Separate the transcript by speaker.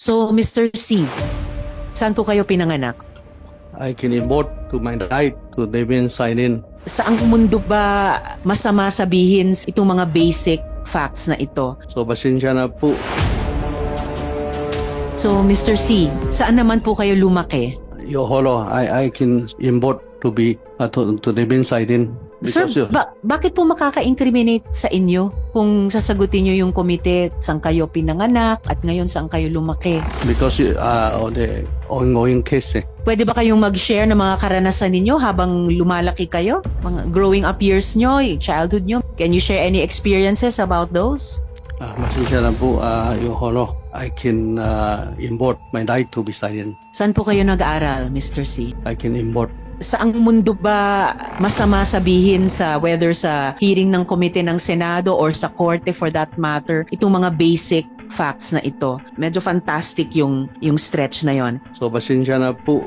Speaker 1: So, Mr. C, saan po kayo pinanganak?
Speaker 2: I can import to my right to Devin sign in.
Speaker 1: Saang mundo ba masama sabihin itong mga basic facts na ito?
Speaker 2: So pasensya na po.
Speaker 1: So, Mr. C, saan naman po kayo lumaki?
Speaker 2: Your Honor, I can import to be to Devin sign in.
Speaker 1: Sir, bakit po makaka-incriminate sa inyo kung sasagutin nyo yung komite saan kayo pinanganak at ngayon saan kayo lumaki?
Speaker 2: Because of the ongoing case.
Speaker 1: Pwede ba kayong mag-share ng mga karanasan ninyo habang lumalaki kayo? Mga growing up years nyo, childhood nyo? Can you share any experiences about those?
Speaker 2: Pasensya na po, Your Honor. I can import my right to be signed in.
Speaker 1: Saan po kayo nag-aaral, Mr. C?
Speaker 2: I can import.
Speaker 1: Saang mundo ba masama sabihin whether sa hearing ng komite ng Senado or sa korte for that matter, itong mga basic facts na ito? Medyo fantastic yung stretch na yon.
Speaker 2: So pasensya na po.